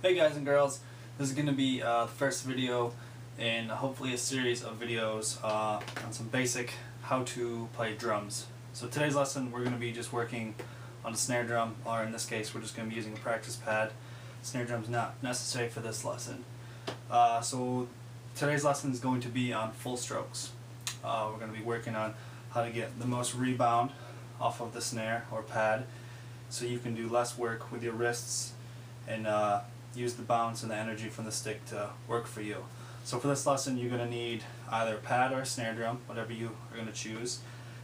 Hey guys and girls, this is going to be the first video in hopefully a series of videos on some basic how to play drums. So today's lesson we're going to be just working on a snare drum, or in this case we're just going to be using a practice pad. Snare drum's not necessary for this lesson. So today's lesson is going to be on full strokes. We're going to be working on how to get the most rebound off of the snare or pad so you can do less work with your wrists and use the bounce and the energy from the stick to work for you. So for this lesson you're going to need either a pad or a snare drum, whatever you are going to choose,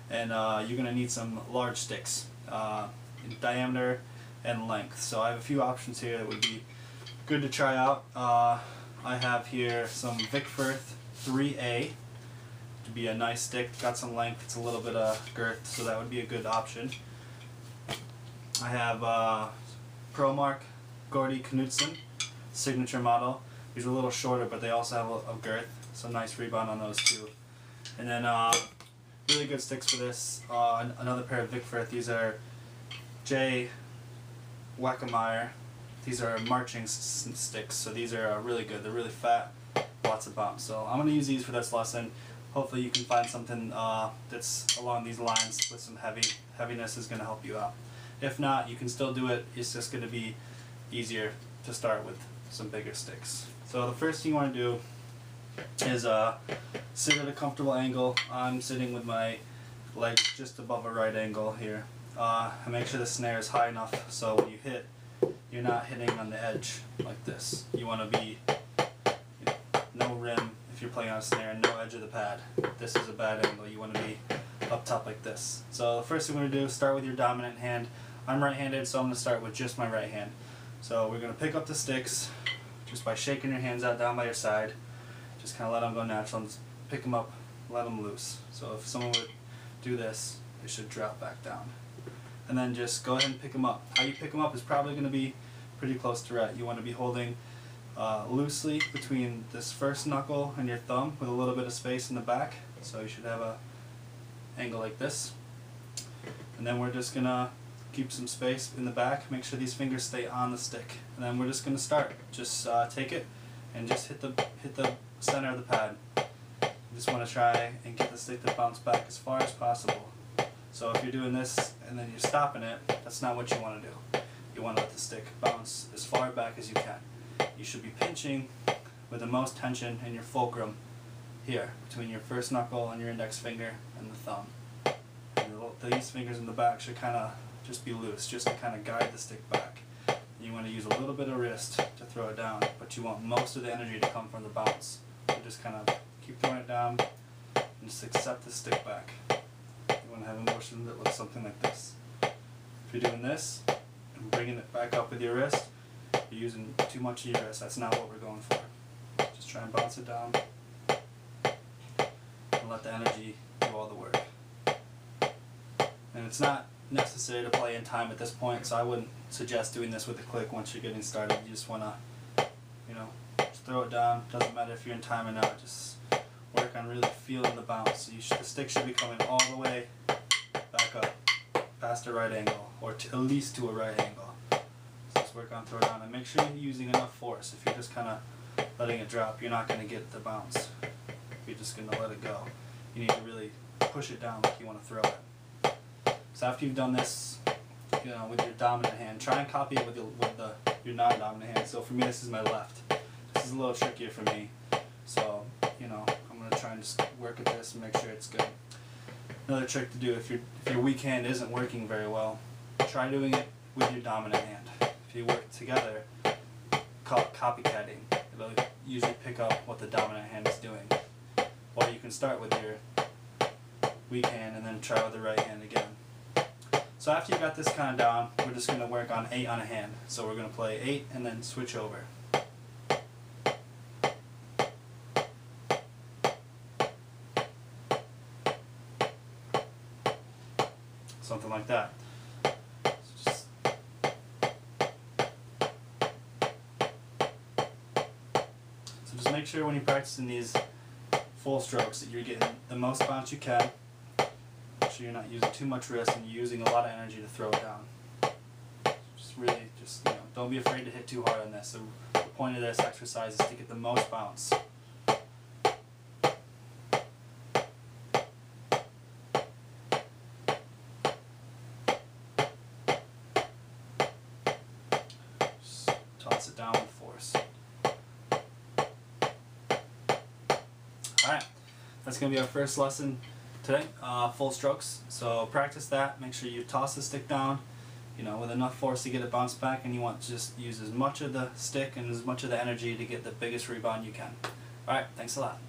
and you're going to need some large sticks in diameter and length. So I have a few options here that would be good to try out. I have here some Vic Firth 3A to be a nice stick, got some length, it's a little bit of girth, so that would be a good option. I have ProMark Gordy Knudsen signature model. These are a little shorter, but they also have a girth, so nice rebound on those too. And then really good sticks for this. Another pair of Vic Firth. These are J. Wackemeyer. These are marching sticks, so these are really good. They're really fat, lots of bounce. So I'm going to use these for this lesson. Hopefully you can find something that's along these lines with some heaviness is going to help you out. If not, you can still do it. It's just going to be easier to start with some bigger sticks. So the first thing you want to do is sit at a comfortable angle. I'm sitting with my legs just above a right angle here. And make sure the snare is high enough so when you hit, you're not hitting on the edge like this. You want to be no rim if you're playing on a snare, no edge of the pad. This is a bad angle. You want to be up top like this. So the first thing we're going to do is start with your dominant hand. I'm right-handed, so I'm going to start with just my right hand. So we're going to pick up the sticks just by shaking your hands out down by your side. Just kind of let them go natural and just pick them up, let them loose. So if someone would do this, they should drop back down. And then just go ahead and pick them up. How you pick them up is probably going to be pretty close to right. You want to be holding loosely between this first knuckle and your thumb with a little bit of space in the back. So you should have a angle like this. And then we're just going to keep some space in the back, make sure these fingers stay on the stick. And then we're just going to start. Just take it and just hit the center of the pad. You just want to try and get the stick to bounce back as far as possible. So if you're doing this and then you're stopping it, that's not what you want to do. You want to let the stick bounce as far back as you can. You should be pinching with the most tension in your fulcrum here, between your first knuckle and your index finger and the thumb. And these fingers in the back should kind of just be loose, just to kind of guide the stick back. You want to use a little bit of wrist to throw it down, but you want most of the energy to come from the bounce. So just kind of keep throwing it down and just accept the stick back. You want to have a motion that looks something like this. If you're doing this and bringing it back up with your wrist, you're using too much of your wrist. That's not what we're going for. Just try and bounce it down and let the energy do all the work. And it's not necessary to play in time at this point, so I wouldn't suggest doing this with a click once you're getting started. You just want to, just throw it down. Doesn't matter if you're in time or not. Just work on really feeling the bounce. So the stick should be coming all the way back up, past a right angle, or at least to a right angle. So just work on throw it down and make sure you're using enough force. If you're just kind of letting it drop, you're not going to get the bounce. If you're just going to let it go, you need to really push it down like you want to throw it. So after you've done this, with your dominant hand, try and copy it with your non-dominant hand. So for me, this is my left. This is a little trickier for me. So, I'm going to try and just work at this and make sure it's good. Another trick to do, if your weak hand isn't working very well, try doing it with your dominant hand. If you work together, call it copycatting. It'll usually pick up what the dominant hand is doing. Or you can start with your weak hand and then try with the right hand again. So after you got this kind of down, we're just going to work on 8 on a hand. So we're going to play 8 and then switch over. Something like that. So just make sure when you're practicing these full strokes that you're getting the most bounce you can. Sure you're not using too much wrist and you're using a lot of energy to throw it down. Just really, don't be afraid to hit too hard on this. So point of this exercise is to get the most bounce. Just toss it down with force. Alright, that's going to be our first lesson today, full strokes. So practice that, make sure you toss the stick down, you know, with enough force to get it bounced back, and you want to just use as much of the stick and as much of the energy to get the biggest rebound you can. Alright, thanks a lot.